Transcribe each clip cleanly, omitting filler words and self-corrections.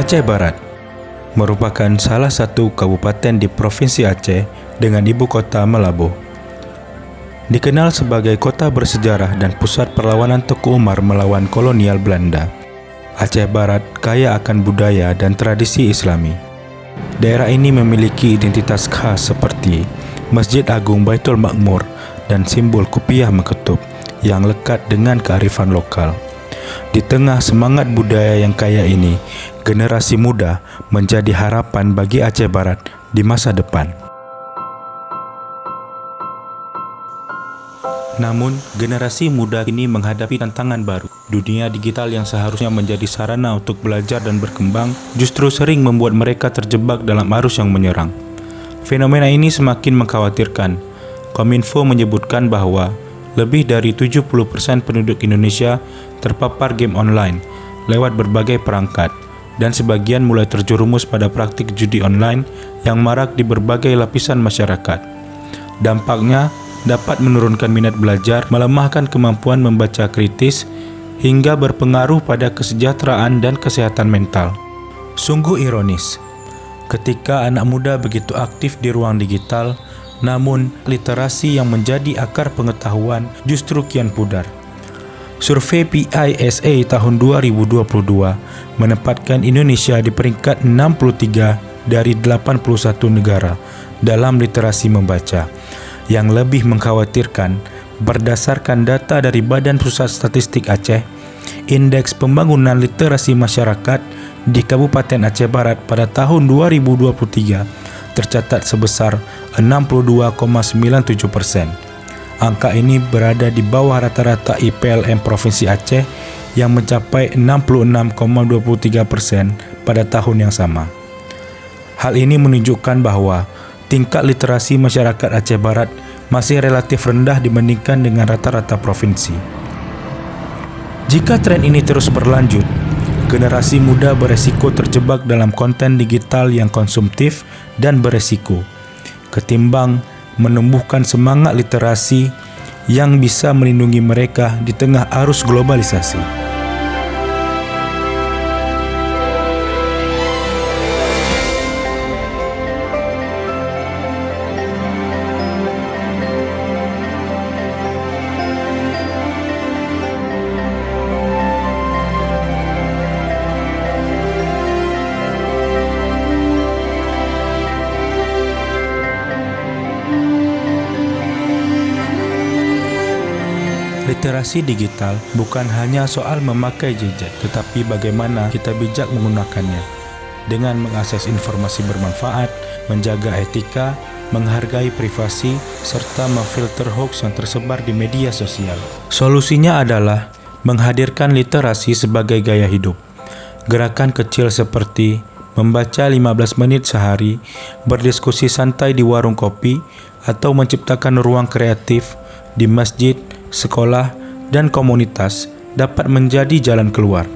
Aceh Barat merupakan salah satu kabupaten di Provinsi Aceh dengan ibu kota Malabo. Dikenal sebagai kota bersejarah dan pusat perlawanan Teku Umar melawan kolonial Belanda, Aceh Barat kaya akan budaya dan tradisi Islami. Daerah ini memiliki identitas khas seperti Masjid Agung Baitul Makmur dan simbol kopiah Meketub yang lekat dengan kearifan lokal. Di tengah semangat budaya yang kaya ini, generasi muda menjadi harapan bagi Aceh Barat di masa depan. Namun, generasi muda kini menghadapi tantangan baru. Dunia digital yang seharusnya menjadi sarana untuk belajar dan berkembang, justru sering membuat mereka terjebak dalam arus yang menyerang. Fenomena ini semakin mengkhawatirkan. Kominfo menyebutkan bahwa lebih dari 70% penduduk Indonesia terpapar game online lewat berbagai perangkat, dan sebagian mulai terjerumus pada praktik judi online yang marak di berbagai lapisan masyarakat. Dampaknya dapat menurunkan minat belajar, melemahkan kemampuan membaca kritis, hingga berpengaruh pada kesejahteraan dan kesehatan mental. Sungguh ironis, ketika anak muda begitu aktif di ruang digital, namun literasi yang menjadi akar pengetahuan justru kian pudar. Survei PISA tahun 2022 menempatkan Indonesia di peringkat 63 dari 81 negara dalam literasi membaca. Yang lebih mengkhawatirkan, berdasarkan data dari Badan Pusat Statistik Aceh, Indeks Pembangunan Literasi Masyarakat di Kabupaten Aceh Barat pada tahun 2023 tercatat sebesar 62,97%. Angka ini berada di bawah rata-rata IPLM Provinsi Aceh yang mencapai 66,23% pada tahun yang sama. Hal ini menunjukkan bahwa tingkat literasi masyarakat Aceh Barat masih relatif rendah dibandingkan dengan rata-rata provinsi. Jika tren ini terus berlanjut, generasi muda beresiko terjebak dalam konten digital yang konsumtif dan beresiko, ketimbang menumbuhkan semangat literasi yang bisa melindungi mereka di tengah arus globalisasi. Literasi digital bukan hanya soal memakai gadget, tetapi bagaimana kita bijak menggunakannya. Dengan mengakses informasi bermanfaat, menjaga etika, menghargai privasi, serta memfilter hoaks yang tersebar di media sosial. Solusinya adalah menghadirkan literasi sebagai gaya hidup. Gerakan kecil seperti membaca 15 menit sehari, berdiskusi santai di warung kopi, atau menciptakan ruang kreatif di masjid, sekolah, dan komunitas dapat menjadi jalan keluar.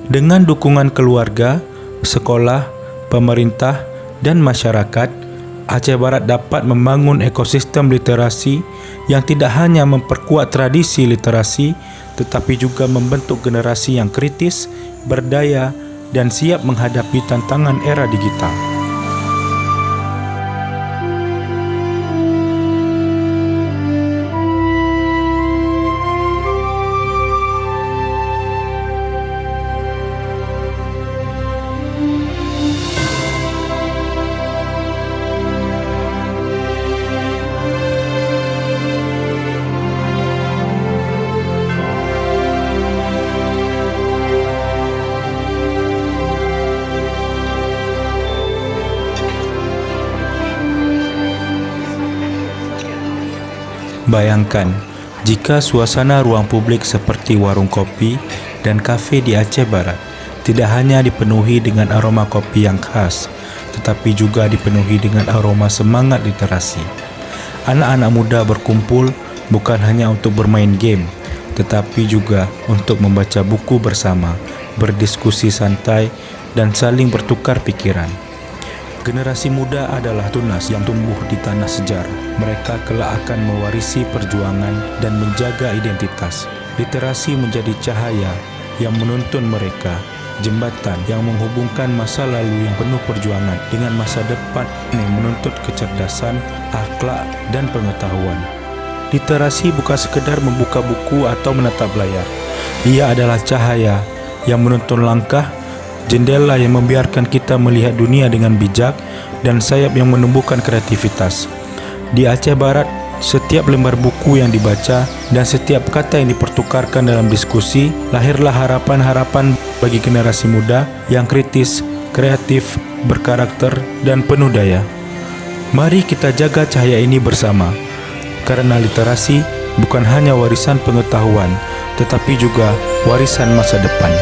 Dengan dukungan keluarga, sekolah, pemerintah, dan masyarakat, Aceh Barat dapat membangun ekosistem literasi yang tidak hanya memperkuat tradisi literasi, tetapi juga membentuk generasi yang kritis, berdaya, dan siap menghadapi tantangan era digital. Bayangkan, jika suasana ruang publik seperti warung kopi dan kafe di Aceh Barat tidak hanya dipenuhi dengan aroma kopi yang khas, tetapi juga dipenuhi dengan aroma semangat literasi. Anak-anak muda berkumpul bukan hanya untuk bermain game, tetapi juga untuk membaca buku bersama, berdiskusi santai, dan saling bertukar pikiran. Generasi muda adalah tunas yang tumbuh di tanah sejarah. Mereka kelak akan mewarisi perjuangan dan menjaga identitas. Literasi menjadi cahaya yang menuntun mereka jembatan yang menghubungkan masa lalu yang penuh perjuangan dengan masa depan yang menuntut kecerdasan, akhlak, dan pengetahuan. Literasi bukan sekedar membuka buku atau menatap layar. Ia adalah cahaya yang menuntun langkah, jendela yang membiarkan kita melihat dunia dengan bijak, dan sayap yang menumbuhkan kreativitas. Di Aceh Barat, setiap lembar buku yang dibaca dan setiap kata yang dipertukarkan dalam diskusi, lahirlah harapan-harapan bagi generasi muda yang kritis, kreatif, berkarakter, dan penuh daya. Mari kita jaga cahaya ini bersama, karena literasi bukan hanya warisan pengetahuan, tetapi juga warisan masa depan.